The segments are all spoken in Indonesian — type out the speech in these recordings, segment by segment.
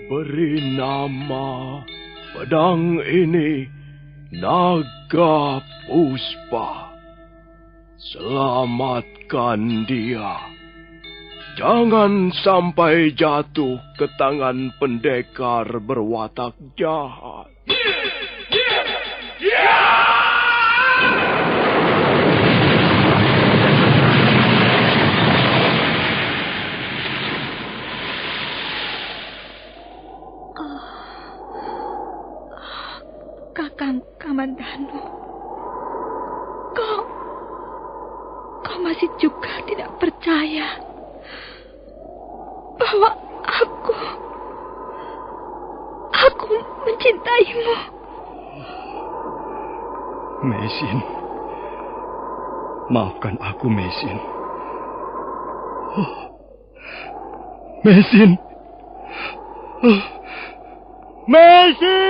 Beri nama pedang ini Naga Puspa. Selamatkan dia. Jangan sampai jatuh ke tangan pendekar berwatak jahat. Kakang Kamandanu, kau masih juga tidak percaya bahwa aku mencintaimu. Meisin, maafkan aku, Meisin. Meisin. Meisin!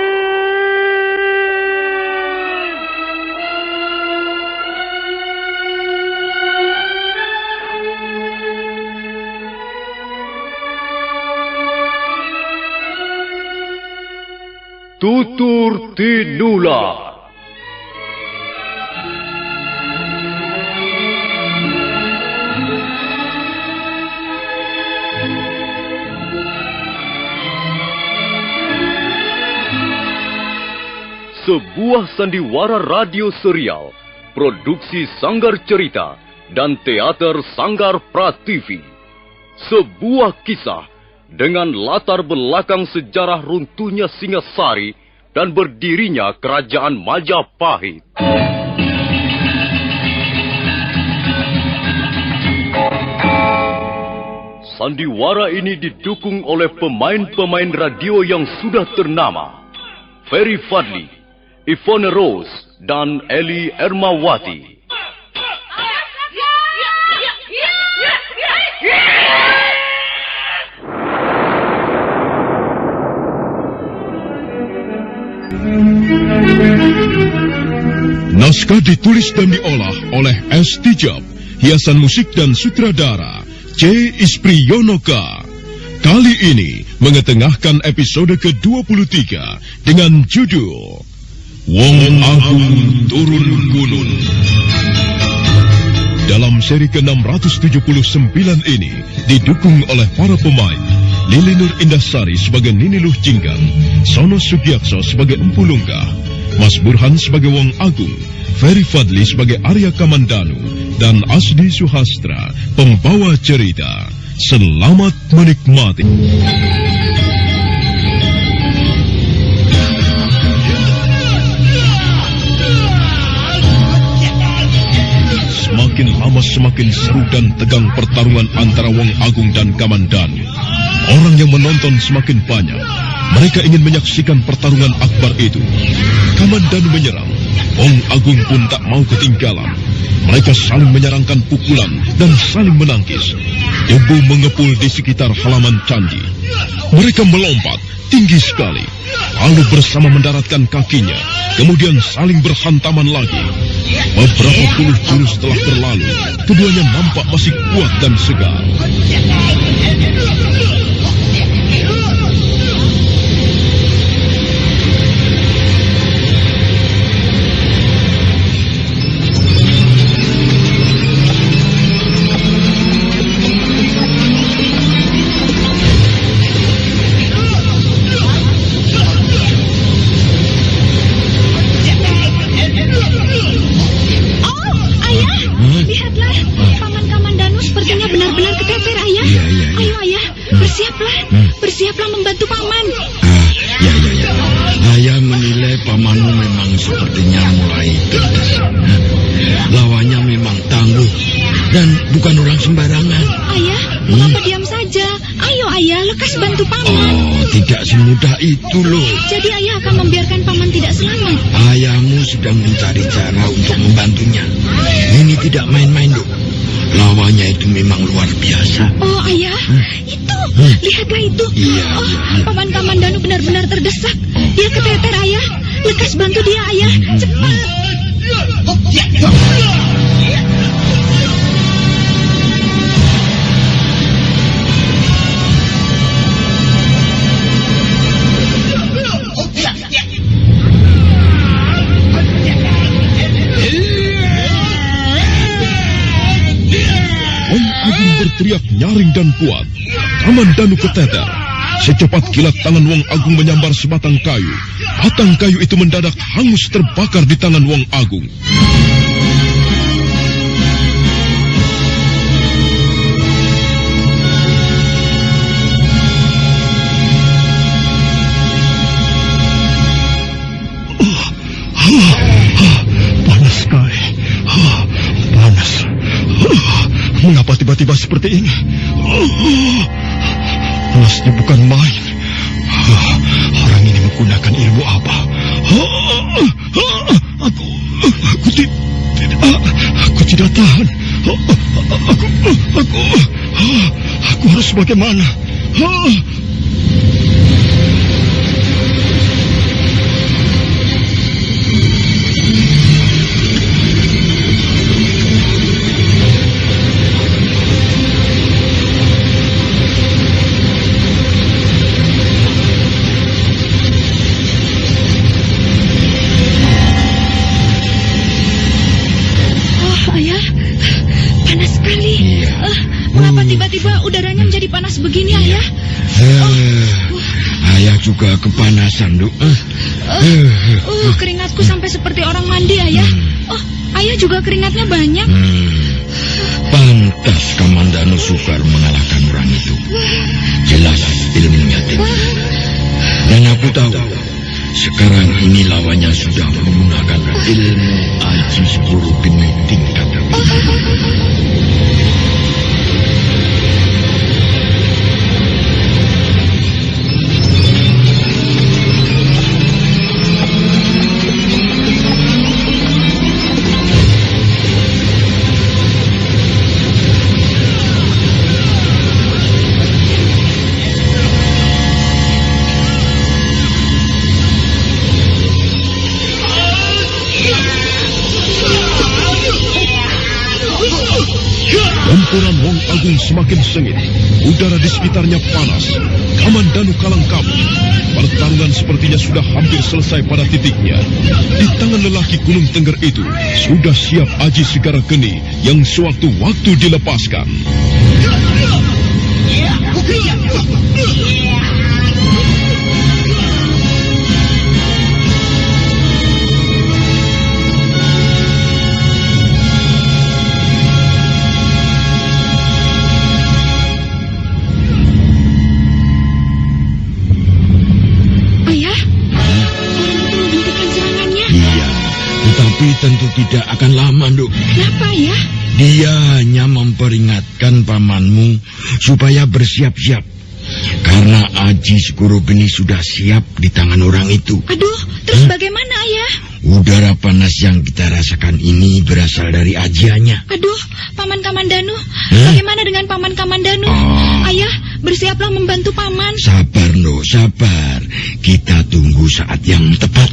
Tutur Tinula. Sebuah sandiwara radio serial, produksi Sanggar Cerita dan Teater Sanggar Prativi. Sebuah kisah dengan latar belakang sejarah runtuhnya Singasari dan berdirinya Kerajaan Majapahit. Sandiwara ini didukung oleh pemain-pemain radio yang sudah ternama. Ferry Fadli, Ivone Rose, dan Eli Ermawati. Naskah ditulis dan diolah oleh S. Tijab, hiasan musik dan sutradara C. Ispriyonoka. Kali ini mengetengahkan episode ke-23 dengan judul Wong Agung Turun Gunung. Dalam seri ke-679 ini didukung oleh para pemain Lili Nur Indasari sebagai Nini Luh Jinggan, Sono Sugiakso sebagai Empu Lunggah, Mas Burhan sebagai Wong Agung, Ferry Fadli sebagai Arya Kamandanu, dan Asdi Suhastra, pembawa cerita. Selamat menikmati. Semakin lama semakin seru dan tegang pertarungan antara Wong Agung dan Kamandanu. Orang yang menonton semakin banyak. Mereka ingin menyaksikan pertarungan akbar itu. Kamandanu menyerang. Wong Agung pun tak mau ketinggalan. Mereka saling menyerangkan pukulan dan saling menangkis. Debu mengepul di sekitar halaman candi. Mereka melompat tinggi sekali, lalu bersama mendaratkan kakinya, kemudian saling berhantaman lagi. Beberapa puluh jurus telah berlalu, keduanya nampak masih kuat dan segar. Bersiaplah membantu paman. Ya. Ayah menilai pamanmu memang sepertinya mulai terdesak. Lawannya memang tangguh dan bukan orang sembarangan. Ayah, mengapa diam saja? Ayo ayah, lekas bantu paman. Oh, tidak semudah itu loh. Jadi ayah akan membiarkan paman tidak selamat? Ayahmu sedang mencari cara untuk membantunya. Ini tidak main-main, Dok. Lawannya itu memang luar biasa. Oh ayah, itu, lihatlah itu. Iya. Paman Kamandanu benar-benar terdesak. Dia keteter ayah. Lekas bantu dia ayah, cepat. berteriak nyaring dan kuat. Kamandanu keteter. Secepat kilat tangan Wong Agung menyambar sebatang kayu. Batang kayu itu mendadak hangus terbakar di tangan Wong Agung. Panas sekali. Panas. Mengapa tiba-tiba seperti ini? Panasnya bukan main. Orang ini menggunakan ilmu apa? Aku tidak tahan. Aku harus bagaimana? Tiba-tiba udaranya menjadi panas begini, Ayah. Ayah juga kepanasan, Duk. Keringatku sampai seperti orang mandi, Ayah. Oh, Ayah juga keringatnya banyak. Pantas Kamandanu Sukar mengalahkan orang itu. Jelas ilmunya tinggi. Dan aku tahu, sekarang ini lawannya sudah menggunakan ilmu Aji Segoro Geni tingkat tertinggi. Gempuran Wong Agung semakin sengit. Udara di sekitarnya panas. Kamandanu kalang kabut. Pertarungan sepertinya sudah hampir selesai pada titiknya. Di tangan lelaki Gunung Tengger itu sudah siap Aji Segara Geni yang sewaktu-waktu dilepaskan. Tapi tentu tidak akan lama, Duk. Kenapa, ya? Dia hanya memperingatkan pamanmu supaya bersiap-siap. Karena Aji Segoro Geni sudah siap di tangan orang itu. Aduh, terus bagaimana, Ayah? Udara panas yang kita rasakan ini berasal dari ajiannya. Aduh, Paman Kamandanu. Bagaimana dengan Paman Kamandanu? Ayah, bersiaplah membantu Paman. Sabar, Ndo, sabar. Kita tunggu saat yang tepat.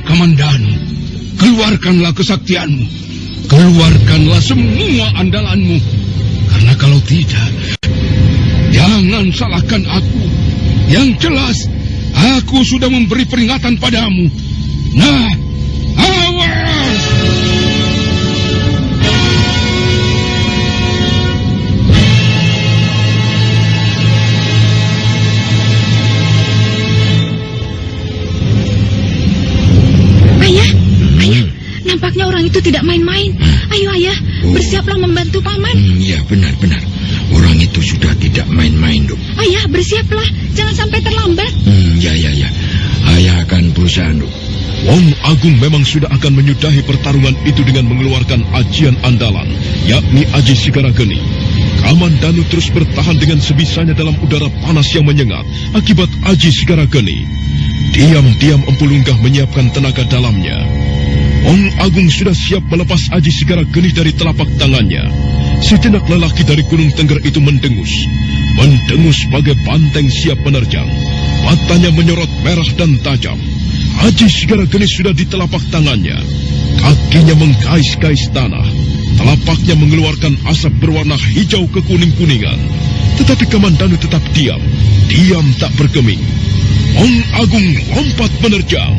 Kamandanu, keluarkanlah kesaktianmu, keluarkanlah semua andalanmu, karena kalau tidak, jangan salahkan aku. Yang jelas, aku sudah memberi peringatan padamu. Nah, awas! Nampaknya orang itu tidak main-main. Ayo, Ayah, bersiaplah membantu Paman. Iya, benar-benar. Orang itu sudah tidak main-main, Duk. Ayah, bersiaplah. Jangan sampai terlambat. Ya. Ayah akan berusaha, Duk. Wong Agung memang sudah akan menyudahi pertarungan itu dengan mengeluarkan ajian andalan, yakni Aji Segara Geni. Kamandanu terus bertahan dengan sebisanya dalam udara panas yang menyengat akibat Aji Segara Geni. Diam-diam Empu Lunggah menyiapkan tenaga dalamnya. Ong Agung sudah siap melepas Aji Segara Geni dari telapak tangannya. Sejenak lelaki dari Gunung Tengger itu mendengus bagai banteng siap menerjang. Matanya menyorot merah dan tajam. Aji Segara Geni sudah di telapak tangannya. Kakinya mengkais-kais tanah. Telapaknya mengeluarkan asap berwarna hijau kekuning-kuningan. Tetapi Kamandanu tetap diam tak bergeming. Ong Agung lompat menerjang.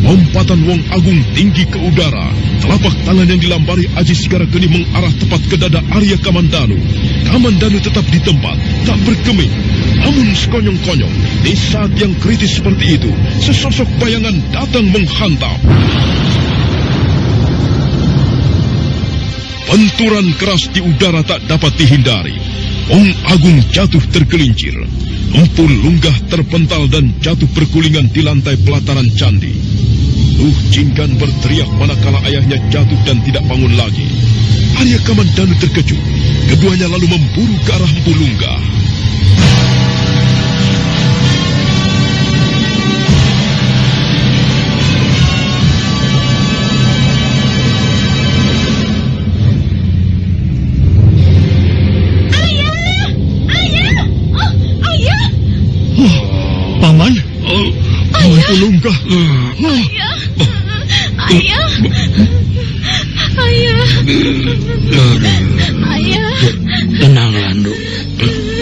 Lompatan Wong Agung tinggi ke udara. Telapak tangan yang dilambari Aji Segara Geni mengarah tepat ke dada Arya Kamandanu. Kamandanu tetap di tempat, tak bergeming. Namun sekonyong-konyong, di saat yang kritis seperti itu, sesosok bayangan datang menghantam. Benturan keras di udara tak dapat dihindari. Wong Agung jatuh tergelincir. Empu Lunggah terpental dan jatuh bergulingan di lantai pelataran candi. Luh Jinggan berteriak manakala ayahnya jatuh dan tidak bangun lagi. Arya Kamandanu terkejut. Keduanya lalu memburu ke arah Empu Lunggah. Paman? Empu Lunggah. Ayah. Tenanglah, Nduk.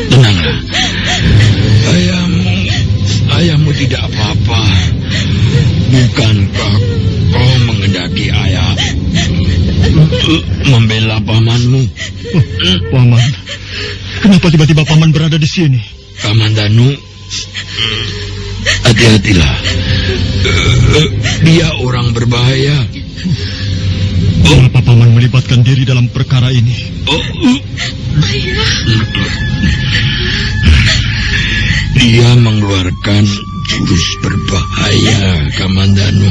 Tenanglah. Ayahmu tidak apa-apa. Bukankah kau mengendaki ayah membela pamanmu? Paman, kenapa tiba-tiba paman berada di sini? Kamandanu, hati-hatilah. Dia orang berbahaya. Kenapa paman melibatkan diri dalam perkara ini? Dia mengeluarkan jurus berbahaya, Kamandanu.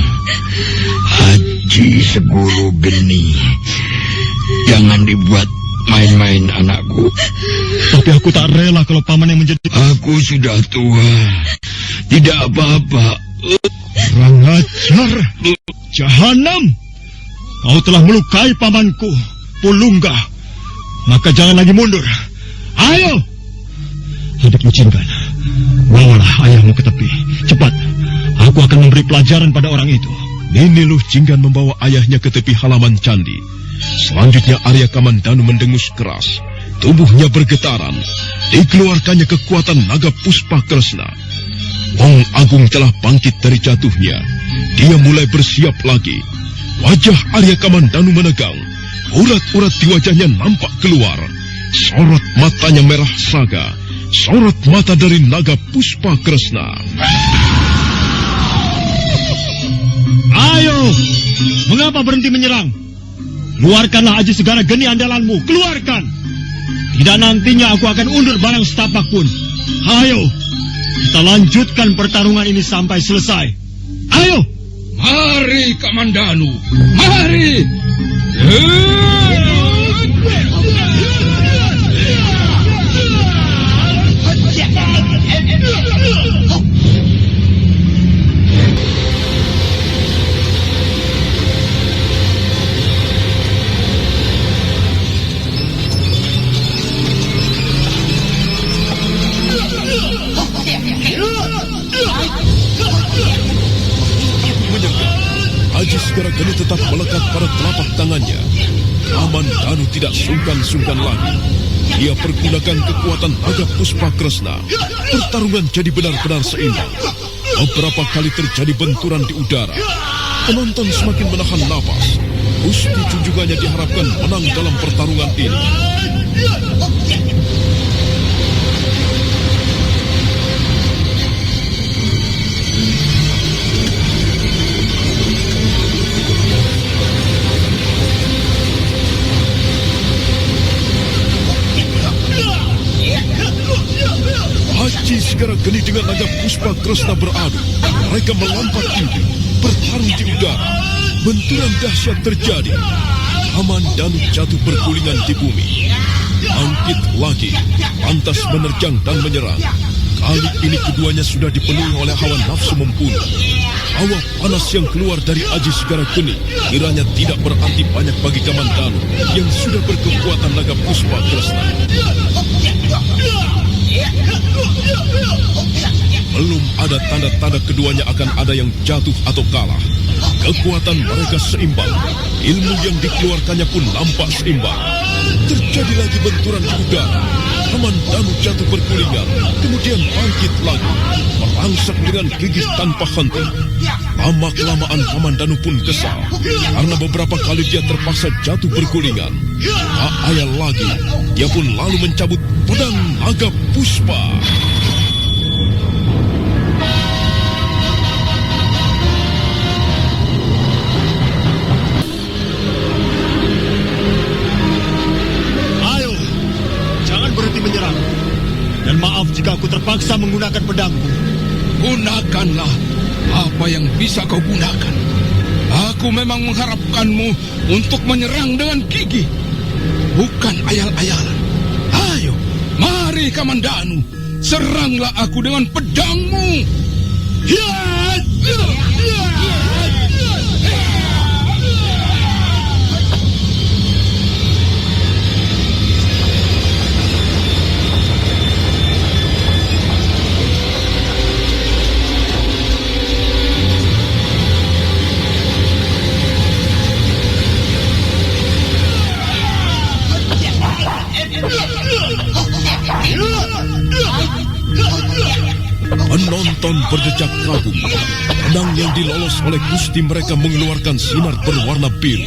Aji Segoro Geni. Jangan dibuat main-main, anakku. Tapi aku tak rela kalau paman yang menjadi... Aku sudah tua. Tidak apa-apa. Kurang ajar. Jahanam. Kau telah melukai pamanku, Pulunggah. Maka jangan lagi mundur. Ayo. Adikmu Jinggan, bawalah ayahmu ke tepi. Cepat. Aku akan memberi pelajaran pada orang itu. Nini Luh Jinggan membawa ayahnya ke tepi halaman candi. Selanjutnya Arya Kamandanu mendengus keras. Tubuhnya bergetaran. Dikeluarkannya kekuatan naga Puspa Kresna. Wong Agung telah bangkit dari jatuhnya. Dia mulai bersiap lagi. Wajah Arya Kamandanu menegang. Urat-urat di wajahnya nampak keluar. Sorot matanya merah saga. Sorot mata dari naga Puspa Kresna. Ayo. Mengapa berhenti menyerang? Keluarkanlah Aji Segara Geni andalanmu. Keluarkan. Tidak nantinya aku akan undur barang setapak pun. Ayo. Kita lanjutkan pertarungan ini sampai selesai. Ayo. Mari, Kamandanu. Mari. Aji Segara Geni tetap melekat pada telapak tangannya. Kamandanu tidak sungkan-sungkan lagi. Dia pergunakan kekuatan naga Puspa Kresna. Pertarungan jadi benar-benar seimbang. Beberapa kali terjadi benturan di udara. Penonton semakin menahan napas. Gusti junjungannya diharapkan menang dalam pertarungan ini. Aji Segara Geni dengan naga Puspa Kresna beradu. Mereka melompat tinggi, bertarung di udara. Benturan dahsyat terjadi. Kamandanu jatuh bergulingan di bumi. Bangkit lagi, lantas menerjang dan menyerang. Kali ini keduanya sudah dipenuhi oleh hawa nafsu membunuh. Hawa panas yang keluar dari Aji Segara Geni kiranya tidak berarti banyak bagi Kamandanu yang sudah berkekuatan naga puspa Kresna. Belum ada tanda-tanda keduanya akan ada yang jatuh atau kalah. Kekuatan mereka seimbang, ilmu yang dikeluarkannya pun nampak seimbang. Terjadi lagi benturan di udara. Kamandanu jatuh bergulingan, kemudian bangkit lagi, merangsek dengan gigih tanpa henti. Lama-kelamaan Kamandanu pun kesal, karena beberapa kali dia terpaksa jatuh bergulingan. Tak ayal lagi, dia pun lalu mencabut pedang naga puspa. Menyerang. Dan maaf jika aku terpaksa menggunakan pedangku. Gunakanlah apa yang bisa kau gunakan. Aku memang mengharapkanmu untuk menyerang dengan gigih, bukan ayal-ayalan. Ayo, mari Kamandanu, seranglah aku dengan pedangmu. Penonton berdecak kagum. Pedang yang dilolos oleh gusti mereka mengeluarkan sinar berwarna biru.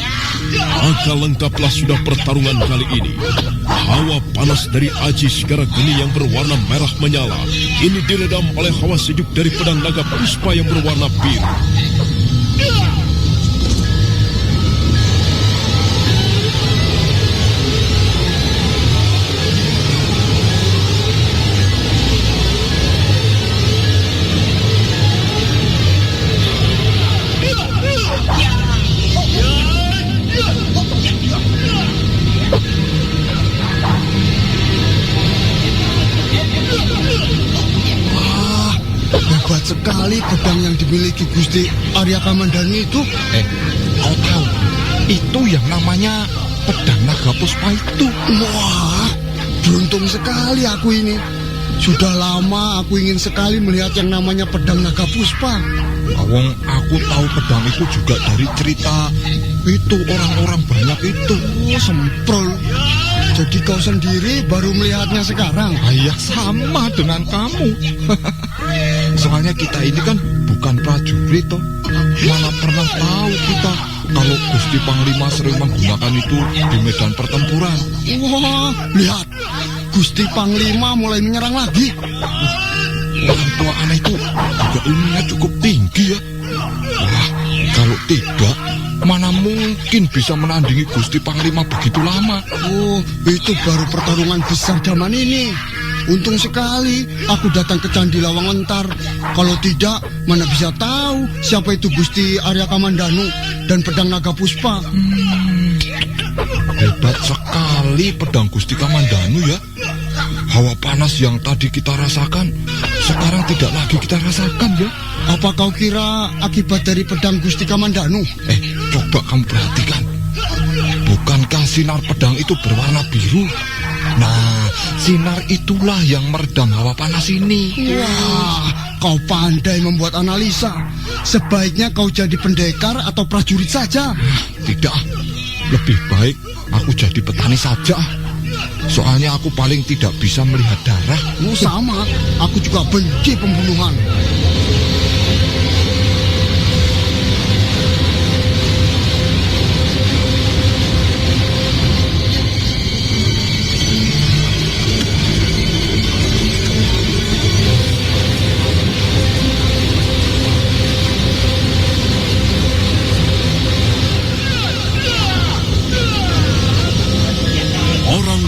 Maka lengkaplah sudah pertarungan kali ini. Hawa panas dari Aji Segara Geni yang berwarna merah menyala ini diredam oleh hawa sejuk dari pedang naga puspa yang berwarna biru. Hebat sekali pedang yang dimiliki Gusti Arya Kamandanu itu. Kau tahu, itu yang namanya pedang naga puspa itu. Wah, beruntung sekali aku ini. Sudah lama aku ingin sekali melihat yang namanya pedang naga puspa. Awang, aku tahu pedang itu juga dari cerita itu orang-orang banyak itu. Oh, semprol. Jadi kau sendiri baru melihatnya sekarang? Ayah, sama dengan kamu. Soalnya kita ini kan bukan prajurit toh. Mana pernah tahu kita kalau Gusti Panglima sering menggunakan itu di medan pertempuran. Wah, lihat. Gusti Panglima mulai menyerang lagi. Orang tua anak itu juga ilmunya cukup tinggi ya. Wah, kalau tidak, mana mungkin bisa menandingi Gusti Panglima begitu lama. Oh, itu baru pertarungan besar zaman ini. Untung sekali aku datang ke Candi Lawang Lentar. Kalau tidak, mana bisa tahu siapa itu Gusti Arya Kamandanu dan pedang naga puspa. Hebat sekali pedang Gusti Kamandanu ya. Hawa panas yang tadi kita rasakan, sekarang tidak lagi kita rasakan ya. Apa kau kira akibat dari pedang Gusti Kamandanu? Coba kamu perhatikan. Bukankah sinar pedang itu berwarna biru? Nah, sinar itulah yang meredam hawa panas ini. Wah, kau pandai membuat analisa. Sebaiknya kau jadi pendekar atau prajurit saja. Tidak, lebih baik aku jadi petani saja. Soalnya aku paling tidak bisa melihat darah. Oh, sama, aku juga benci pembunuhan.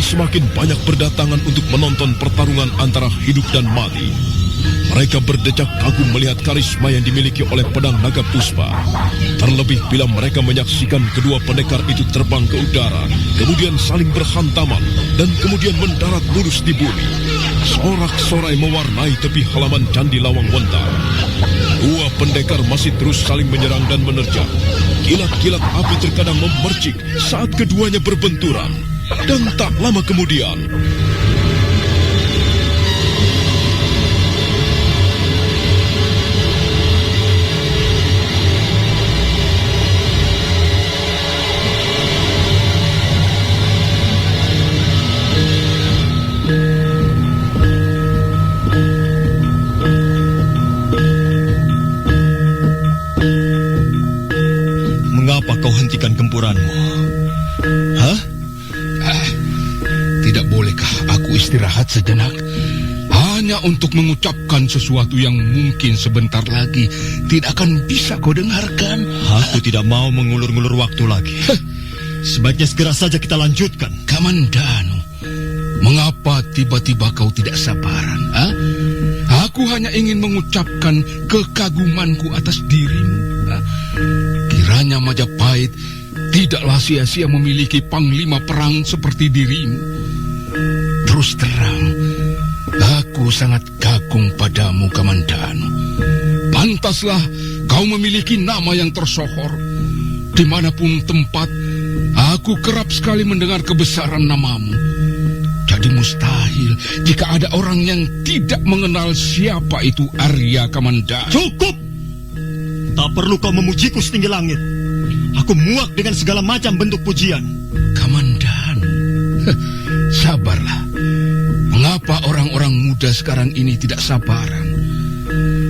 Semakin banyak berdatangan untuk menonton pertarungan antara hidup dan mati. Mereka berdecak kagum melihat karisma yang dimiliki oleh pedang naga puspa. Terlebih bila mereka menyaksikan kedua pendekar itu terbang ke udara, kemudian saling berhantaman, dan kemudian mendarat lurus di bumi. Sorak-sorai mewarnai tepi halaman Candi Lawang Wentar. Dua pendekar masih terus saling menyerang dan menerjang. Kilat-kilat api terkadang memercik saat keduanya berbenturan. Dan tak lama kemudian, mengapa kau hentikan gempuranmu? Hah? Tidak bolehkah aku istirahat sejenak? Hanya untuk mengucapkan sesuatu yang mungkin sebentar lagi tidak akan bisa kau dengarkan. Aku tidak mau mengulur-ngulur waktu lagi. Sebaiknya segera saja kita lanjutkan. Kamandanu, mengapa tiba-tiba kau tidak sabaran? Aku hanya ingin mengucapkan kekagumanku atas dirimu. Kiranya Majapahit tidaklah sia-sia memiliki panglima perang seperti dirimu. Terus terang, aku sangat kagum padamu, Kamandanu. Pantaslah kau memiliki nama yang tersohor. Dimanapun tempat, aku kerap sekali mendengar kebesaran namamu. Jadi mustahil jika ada orang yang tidak mengenal siapa itu Arya Kamandanu. Cukup! Tak perlu kau memujiku setinggi langit. Aku muak dengan segala macam bentuk pujian. Kamandanu, sabarlah. Mengapa orang-orang muda sekarang ini tidak sabaran?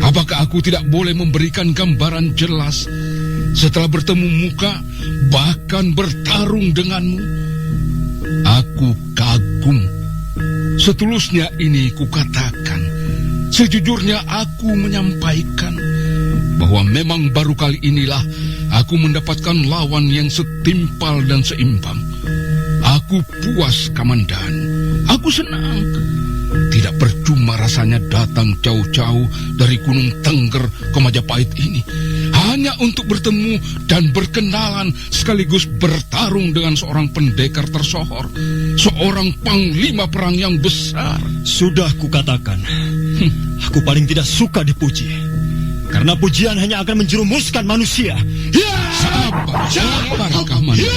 Apakah aku tidak boleh memberikan gambaran jelas setelah bertemu muka, bahkan bertarung denganmu? Aku kagum. Setulusnya ini kukatakan. Sejujurnya aku menyampaikan bahwa memang baru kali inilah aku mendapatkan lawan yang setimpal dan seimbang. Aku puas, Kamandanu. Aku senang. Tidak percuma rasanya datang jauh-jauh dari Gunung Tengger ke Majapahit ini. Hanya untuk bertemu dan berkenalan sekaligus bertarung dengan seorang pendekar tersohor. Seorang panglima perang yang besar. Sudah kukatakan, aku paling tidak suka dipuji. Karena pujian hanya akan menjerumuskan manusia. Sabar, Kamandanu.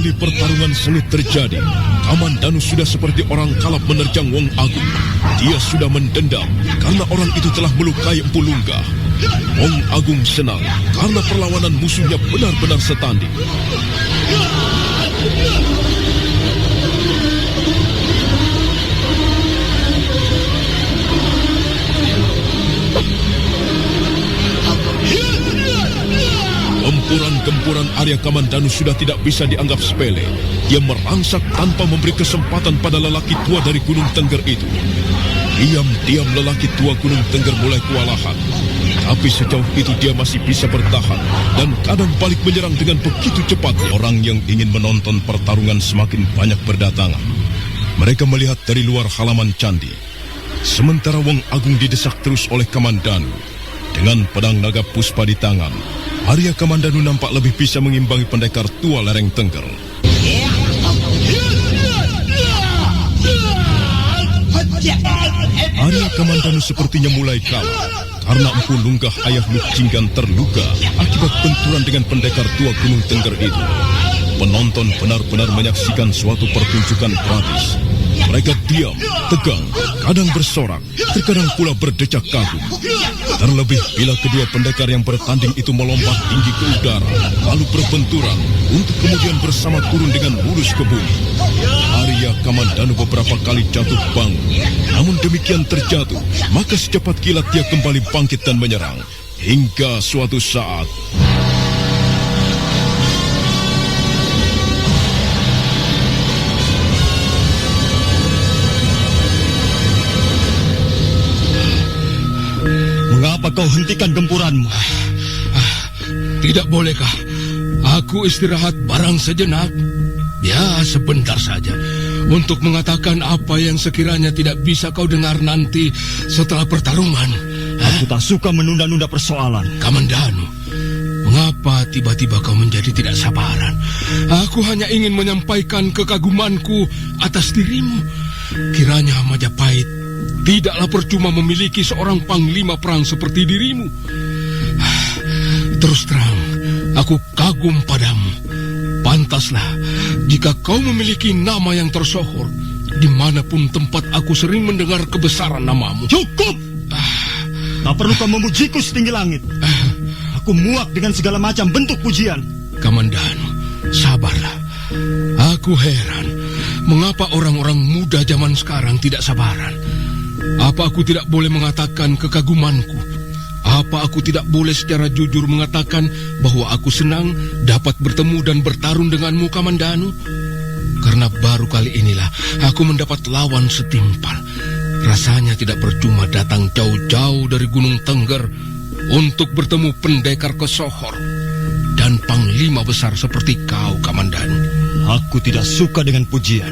kembali pertarungan sengit terjadi. Kamandanu sudah seperti orang kalap menerjang Wong Agung. Dia sudah mendendam karena orang itu telah melukai Empu Lunggah. Wong Agung senang karena perlawanan musuhnya benar-benar setanding. Gempuran Arya Kamandanu sudah tidak bisa dianggap sepele. Dia merangsak tanpa memberi kesempatan pada lelaki tua dari Gunung Tengger itu. Diam-diam lelaki tua Gunung Tengger mulai kewalahan. Tapi sejauh itu dia masih bisa bertahan dan kadang balik menyerang dengan begitu cepat. Orang yang ingin menonton pertarungan semakin banyak berdatangan. Mereka melihat dari luar halaman candi. Sementara Wong Agung didesak terus oleh Kamandanu. Dengan pedang naga puspa di tangan, Arya Kamandanu nampak lebih bisa mengimbangi pendekar tua lereng Tengger. Arya Kamandanu sepertinya mulai kalah karena Empu Lunggah ayah Luk Jinggan terluka akibat benturan dengan pendekar tua Gunung Tengger itu. Penonton benar-benar menyaksikan suatu pertunjukan gratis. Mereka diam, tegang, kadang bersorak, terkadang pula berdecak kagum. Terlebih bila kedua pendekar yang bertanding itu melompat tinggi ke udara, lalu berbenturan untuk kemudian bersama turun dengan lurus ke bumi. Arya Kamandanu beberapa kali jatuh bangun, namun demikian terjatuh, maka secepat kilat dia kembali bangkit dan menyerang. Hingga suatu saat... kenapa kau hentikan gempuranmu? Tidak bolehkah aku istirahat barang sejenak? Ya, sebentar saja. Untuk mengatakan apa yang sekiranya tidak bisa kau dengar nanti setelah pertarungan. Aku tak suka menunda-nunda persoalan. Kamandanu, mengapa tiba-tiba kau menjadi tidak sabaran? Aku hanya ingin menyampaikan kekagumanku atas dirimu. Kiranya Majapahit tidaklah percuma memiliki seorang panglima perang seperti dirimu. Terus terang, aku kagum padamu. Pantaslah jika kau memiliki nama yang tersohor. Dimanapun tempat aku sering mendengar kebesaran namamu. Cukup! Tak perlu kau memujiku setinggi langit. Aku muak dengan segala macam bentuk pujian. Kamandanu, sabarlah. Aku heran, mengapa orang-orang muda zaman sekarang tidak sabaran? Apa aku tidak boleh mengatakan kekagumanku? Apa aku tidak boleh secara jujur mengatakan bahwa aku senang dapat bertemu dan bertarung denganmu, Kamandanu? Karena baru kali inilah aku mendapat lawan setimpal. Rasanya tidak percuma datang jauh-jauh dari Gunung Tengger untuk bertemu pendekar kesohor dan panglima besar seperti kau, Kamandanu. Aku tidak suka dengan pujian,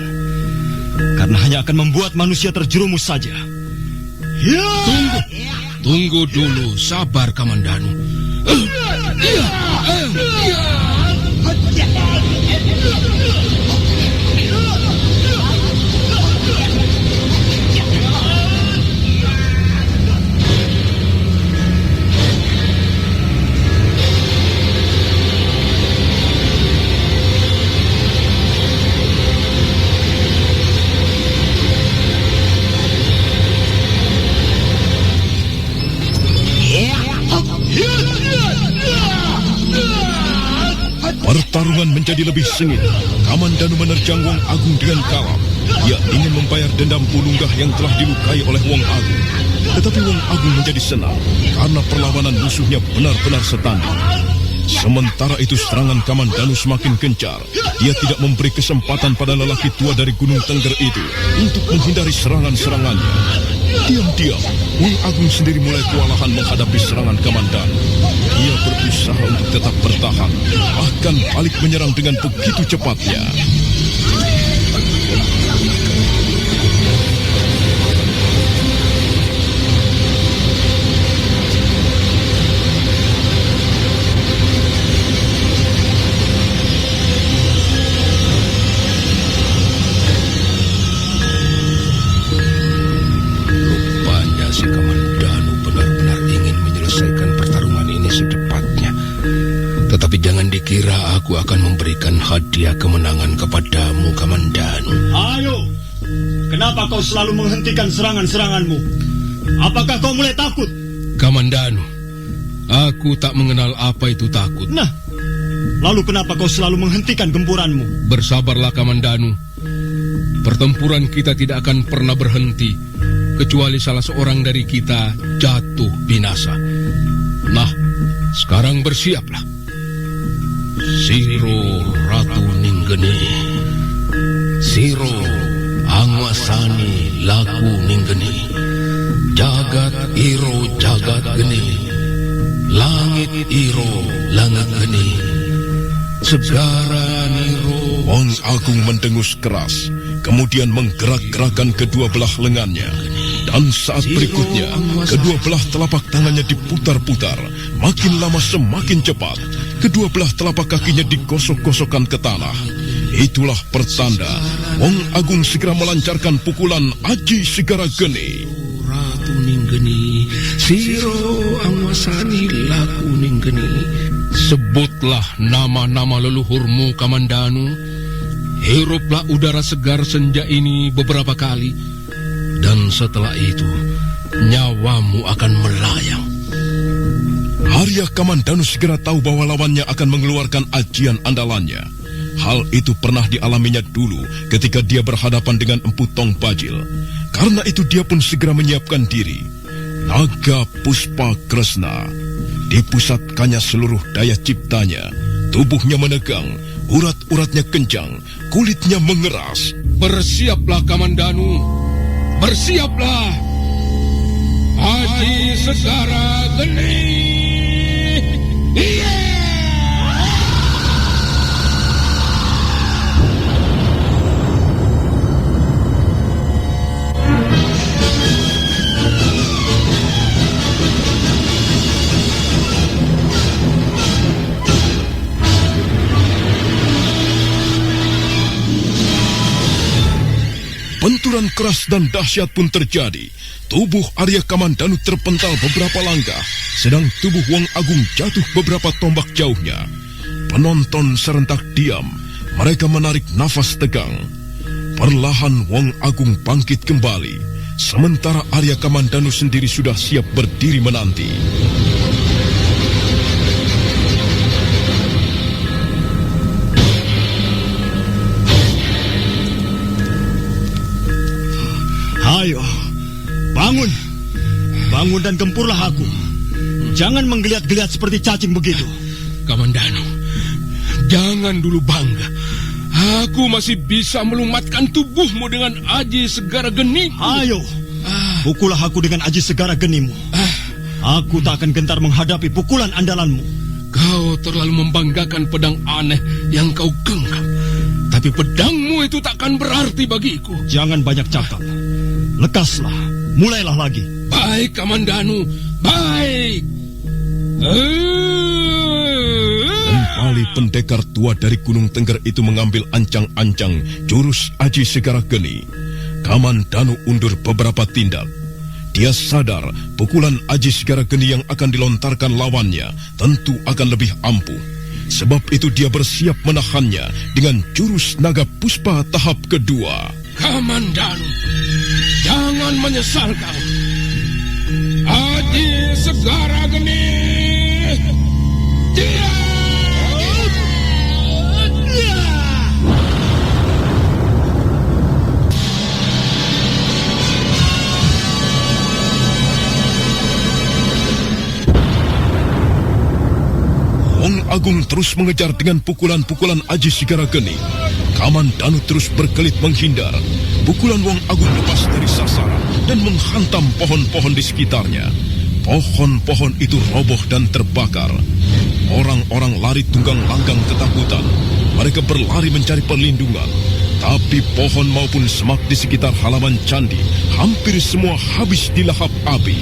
karena hanya akan membuat manusia terjerumus saja. Ya! Tunggu dulu, sabar, Kamandanu. Pertarungan menjadi lebih sengit. Kamandanu menerjang Wong Agung dengan kalap. Ia ingin membayar dendam Pulunggah yang telah dilukai oleh Wong Agung. Tetapi Wong Agung menjadi senang karena perlawanan musuhnya benar-benar setanding. Sementara itu serangan Kamandanu semakin gencar. Dia tidak memberi kesempatan pada lelaki tua dari Gunung Tengger itu untuk menghindari serangan-serangannya. Diam-diam, Wong Agung sendiri mulai kewalahan menghadapi serangan Kamandanu. Dia berusaha untuk tetap bertahan, bahkan balik menyerang dengan begitu cepatnya. Tetapi jangan dikira aku akan memberikan hadiah kemenangan kepadamu, Kamandanu. Ayo, kenapa kau selalu menghentikan serangan-seranganmu? Apakah kau mulai takut? Kamandanu, aku tak mengenal apa itu takut. Nah, lalu kenapa kau selalu menghentikan gempuranmu? Bersabarlah, Kamandanu. Pertempuran kita tidak akan pernah berhenti, kecuali salah seorang dari kita jatuh binasa. Nah, sekarang bersiaplah. Siro Ratu Ninggeni, Siro Angwasani laku Ninggeni, Jagat iro jagat geni, Langit iro langit geni, Segara niro. Wong Agung mendengus keras, kemudian menggerak-gerakkan kedua belah lengannya. Dan saat berikutnya, kedua belah telapak tangannya diputar-putar. Makin lama semakin cepat. Kedua belah telapak kakinya digosok-gosokkan ke tanah. Itulah pertanda Wong Agung segera melancarkan pukulan Aji Segara Geni. Ratu Ninggeni, Siro Angwasani laku Ninggeni. Sebutlah nama-nama leluhurmu, Kamandanu. Hiruplah udara segar senja ini beberapa kali. Dan setelah itu, nyawamu akan melayang. Arya Kamandanu segera tahu bahwa lawannya akan mengeluarkan ajian andalannya. Hal itu pernah dialaminya dulu ketika dia berhadapan dengan Empu Tong Bajil. Karena itu dia pun segera menyiapkan diri. Naga Puspa Kresna. Dipusatkannya seluruh daya ciptanya. Tubuhnya menegang, urat-uratnya kencang, kulitnya mengeras. Bersiaplah, Kamandanu. Bersiaplah. Aji Segara Geni. Iya. Benturan keras dan dahsyat pun terjadi. Tubuh Arya Kamandanu terpental beberapa langkah, sedang tubuh Wong Agung jatuh beberapa tombak jauhnya. Penonton serentak diam, mereka menarik nafas tegang. Perlahan Wong Agung bangkit kembali, sementara Arya Kamandanu sendiri sudah siap berdiri menanti. Ayo, bangun. Bangun dan gempurlah aku. Jangan menggeliat-geliat seperti cacing begitu. Kamandanu, jangan dulu bangga. Aku masih bisa melumatkan tubuhmu dengan Aji Segara Geniku. Ayo, pukullah aku dengan Aji Segara Genimu. Aku tak akan gentar menghadapi pukulan andalanmu. Kau terlalu membanggakan pedang aneh yang kau genggam. Tapi pedangmu itu takkan berarti bagiku. Jangan banyak cakap. Lekaslah, mulailah lagi. Baik, Kamandanu, baik. Kembali pendekar tua dari Gunung Tengger itu mengambil ancang-ancang jurus Aji Segara Geni. Kamandanu undur beberapa tindak. Dia sadar pukulan Aji Segara Geni yang akan dilontarkan lawannya tentu akan lebih ampuh. Sebab itu dia bersiap menahannya dengan jurus Naga Puspa tahap kedua. Kamandanu, jangan menyesal kau. Aji Segara Geni. Dia. Wong Agung terus mengejar dengan pukulan-pukulan Aji Segara Geni. Kamandanu terus berkelit menghindar. Pukulan Wong Agung lepas dari sasaran dan menghantam pohon-pohon di sekitarnya. Pohon-pohon itu roboh dan terbakar. Orang-orang lari tunggang langgang ketakutan. Mereka berlari mencari perlindungan. Tapi pohon maupun semak di sekitar halaman candi hampir semua habis dilahap api.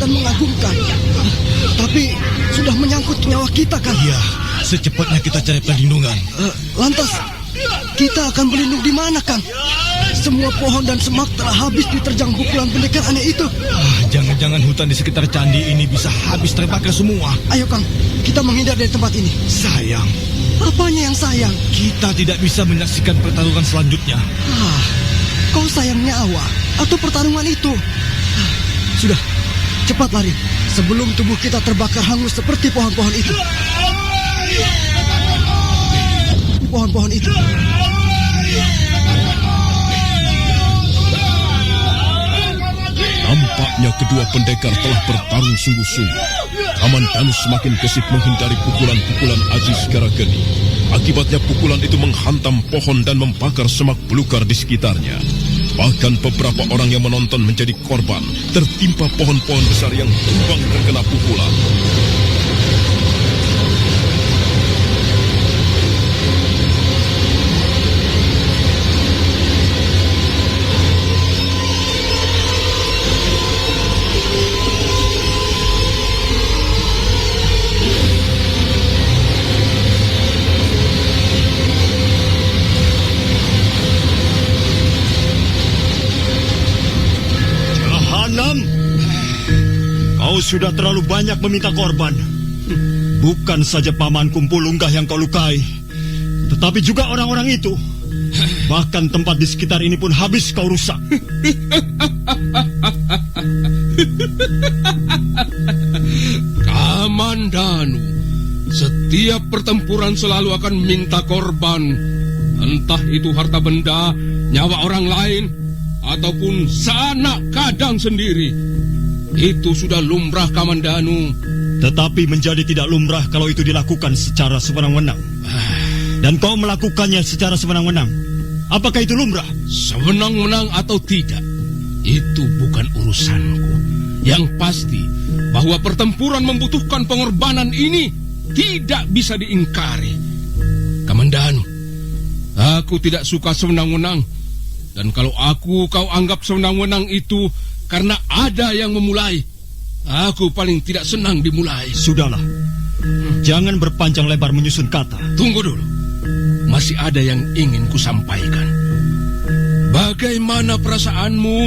Dan mengagumkan. Tapi sudah menyangkut nyawa kita kan? Iya, secepatnya kita cari perlindungan. Lantas kita akan berlindung di mana, Kang? Semua pohon dan semak telah habis diterjang pukulan pendekar aneh itu. Jangan-jangan hutan di sekitar candi ini bisa habis terbakar semua. Ayo, Kang, kita menghindar dari tempat ini. Sayang. Apanya yang sayang? Kita tidak bisa menyaksikan pertarungan selanjutnya. Kau sayang nyawa atau pertarungan itu? Sudah, cepat lari sebelum tubuh kita terbakar hangus seperti pohon-pohon itu. Pohon-pohon itu. Nampaknya kedua pendekar telah bertarung sungguh-sungguh. Kamandanu semakin gesit menghindari pukulan-pukulan Aji Segara Geni. Akibatnya pukulan itu menghantam pohon dan membakar semak belukar di sekitarnya. Bahkan beberapa orang yang menonton menjadi korban, tertimpa pohon-pohon besar yang tumbang terkena pukulan. Kau sudah terlalu banyak meminta korban. Bukan saja pamanku Pulungga yang kau lukai, tetapi juga orang-orang itu. Bahkan tempat di sekitar ini pun habis kau rusak. Kamandanu, setiap pertempuran selalu akan minta korban. Entah itu harta benda, nyawa orang lain, ataupun sanak kadang sendiri. Itu sudah lumrah, Kamandanu. Tetapi menjadi tidak lumrah kalau itu dilakukan secara sewenang-wenang. Dan kau melakukannya secara sewenang-wenang. Apakah itu lumrah? Sewenang-wenang atau tidak, itu bukan urusanku. Yang pasti, bahwa pertempuran membutuhkan pengorbanan ini tidak bisa diingkari. Kamandanu, aku tidak suka sewenang-wenang. Dan kalau kau anggap sewenang-wenang itu karena ada yang memulai, aku paling tidak senang dimulai. Sudahlah, jangan berpanjang lebar menyusun kata. Tunggu dulu, masih ada yang ingin kusampaikan. Bagaimana perasaanmu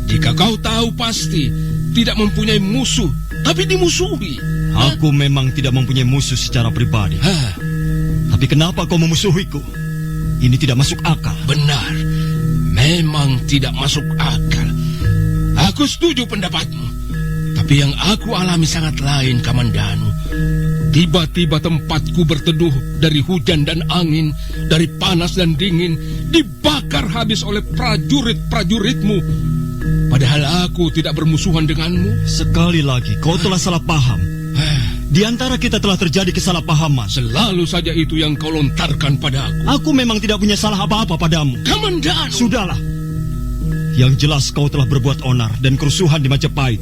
jika kau tahu pasti tidak mempunyai musuh, tapi dimusuhi? Aku memang tidak mempunyai musuh secara pribadi. Tapi kenapa kau memusuhiku? Ini tidak masuk akal. Benar, memang tidak masuk akal. Aku setuju pendapatmu. Tapi yang aku alami sangat lain, Kamandanu. Tiba-tiba tempatku berteduh dari hujan dan angin, dari panas dan dingin, dibakar habis oleh prajurit-prajuritmu. Padahal aku tidak bermusuhan denganmu. Sekali lagi, kau telah salah paham. Di antara kita telah terjadi kesalahpahaman. Selalu saja itu yang kau lontarkan padaku. Aku memang tidak punya salah apa-apa padamu. Kamandanu. Sudahlah. Yang jelas kau telah berbuat onar dan kerusuhan di Majapahit.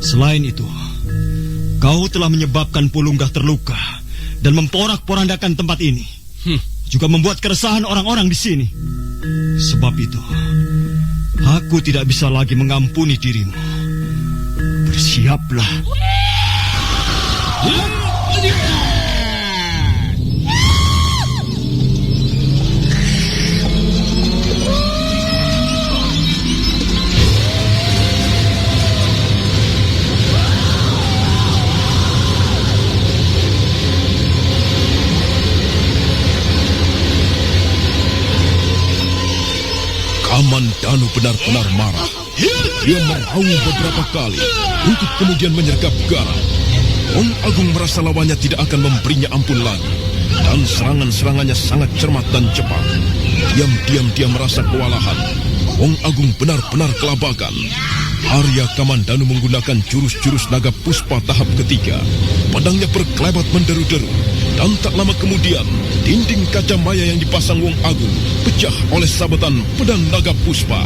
Selain itu, kau telah menyebabkan Pulunggah terluka dan memporak-porandakan tempat ini. Juga membuat keresahan orang-orang di sini. Sebab itu, aku tidak bisa lagi mengampuni dirimu. Bersiaplah. Kamandanu benar-benar marah. Dia meraung beberapa kali untuk kemudian menyergap garam. Wong Agung merasa lawannya tidak akan memberinya ampun lagi. Dan serangan-serangannya sangat cermat dan cepat. Diam-diam dia merasa kewalahan. Wong Agung benar-benar kelabakan. Arya Kamandanu menggunakan jurus-jurus naga puspa tahap ketiga. Pedangnya berkelebat menderu-deru. Dan tak lama kemudian, dinding kaca maya yang dipasang Wong Agung pecah oleh sabetan pedang naga puspa.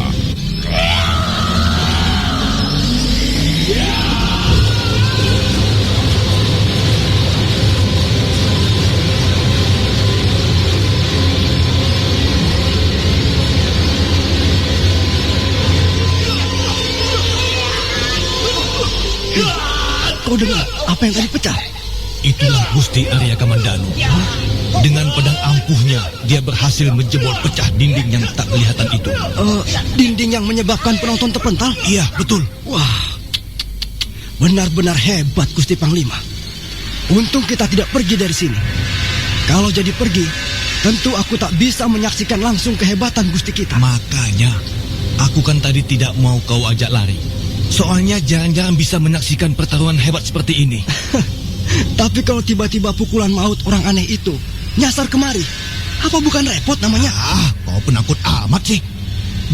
Kau dengar apa yang tadi pecah? Itulah Gusti Arya Kamandanu. Dengan pedang ampuhnya, dia berhasil menjebol pecah dinding yang tak kelihatan itu. Dinding yang menyebabkan penonton terpental? Iya, betul. Wah, benar-benar hebat Gusti Panglima. Untung kita tidak pergi dari sini. Kalau jadi pergi, tentu aku tak bisa menyaksikan langsung kehebatan Gusti kita. Makanya, aku kan tadi tidak mau kau ajak lari. Soalnya jangan-jangan bisa menyaksikan pertarungan hebat seperti ini. Tapi kalau tiba-tiba pukulan maut orang aneh itu nyasar kemari, apa bukan repot namanya? Kau penakut amat sih.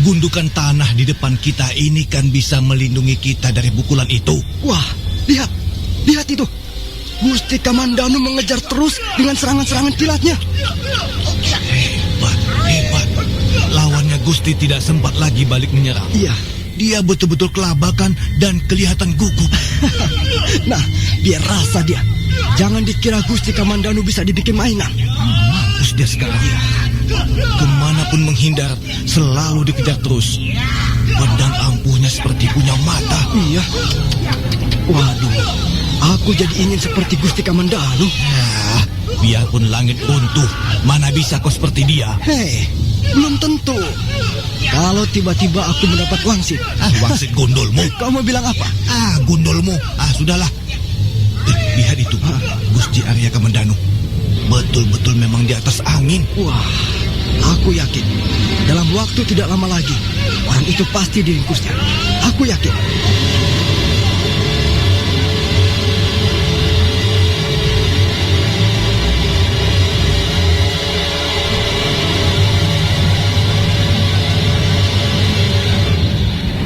Gundukan tanah di depan kita ini kan bisa melindungi kita dari pukulan itu. Wah, lihat itu. Gusti Kamandanu mengejar terus dengan serangan-serangan kilatnya. Hebat. Lawannya Gusti tidak sempat lagi balik menyerang. Iya. Dia betul-betul kelabakan dan kelihatan gugup. Nah, biar rasa dia. Jangan dikira Gusti Kamandanu bisa dibikin mainan. Mampus dia sekarang. Kemanapun menghindar, selalu dikejar terus. Pedang ampuhnya seperti punya mata. Iya. Waduh, aku jadi ingin seperti Gusti Kamandanu. Biarpun langit runtuh, mana bisa kau seperti dia? Hei, belum tentu. Kalau tiba-tiba aku mendapat wangsit. Wangsit gondolmu? Kau mau bilang apa? Gondolmu. Sudahlah. Lihat itu, Gusti Arya Kamandanu. Betul-betul memang di atas angin. Wah, Aku yakin, dalam waktu tidak lama lagi, orang itu pasti diringkusnya. Aku yakin.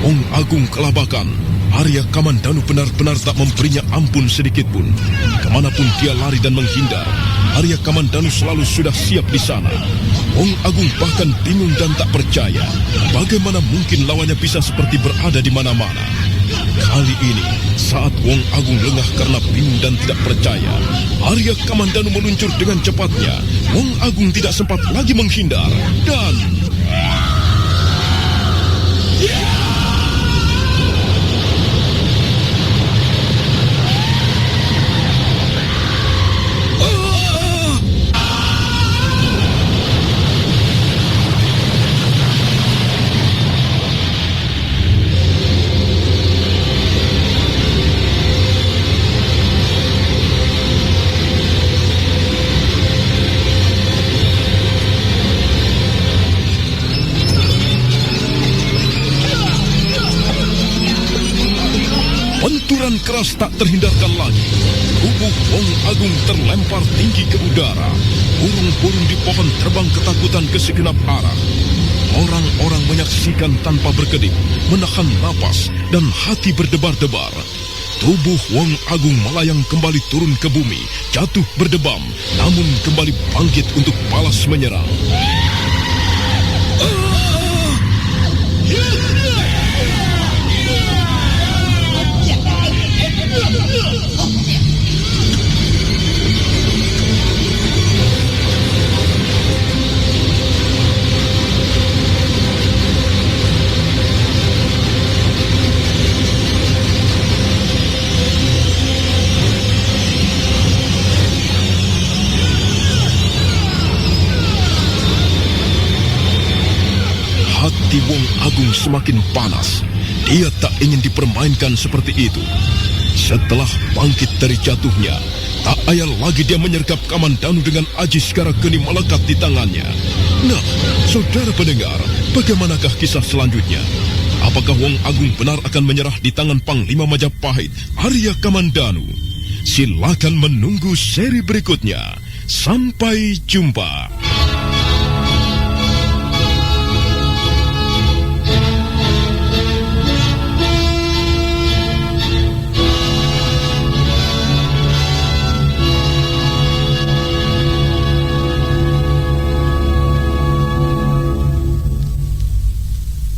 Wong Agung kelabakan. Arya Kamandanu benar-benar tak memberinya ampun sedikit pun. Kemanapun dia lari dan menghindar, Arya Kamandanu selalu sudah siap di sana. Wong Agung bahkan bingung dan tak percaya bagaimana mungkin lawannya bisa seperti berada di mana-mana. Kali ini, saat Wong Agung lengah karena bingung dan tidak percaya, Arya Kamandanu meluncur dengan cepatnya. Wong Agung tidak sempat lagi menghindar dan... Benturan keras tak terhindarkan lagi. Tubuh Wong Agung terlempar tinggi ke udara. Burung-burung di pohon terbang ketakutan ke segenap arah. Orang-orang menyaksikan tanpa berkedip, menahan napas dan hati berdebar-debar. Tubuh Wong Agung melayang kembali turun ke bumi, jatuh berdebam, namun kembali bangkit untuk balas menyerang. Hati Wong Agung semakin panas. Dia tak ingin dipermainkan seperti itu. Setelah bangkit dari jatuhnya, tak ayal lagi dia menyergap Kamandanu dengan aji Sekara Geni melekat di tangannya. Nah, saudara pendengar, bagaimanakah kisah selanjutnya? Apakah Wong Agung benar akan menyerah di tangan Panglima Majapahit, Arya Kamandanu? Silakan menunggu seri berikutnya. Sampai jumpa.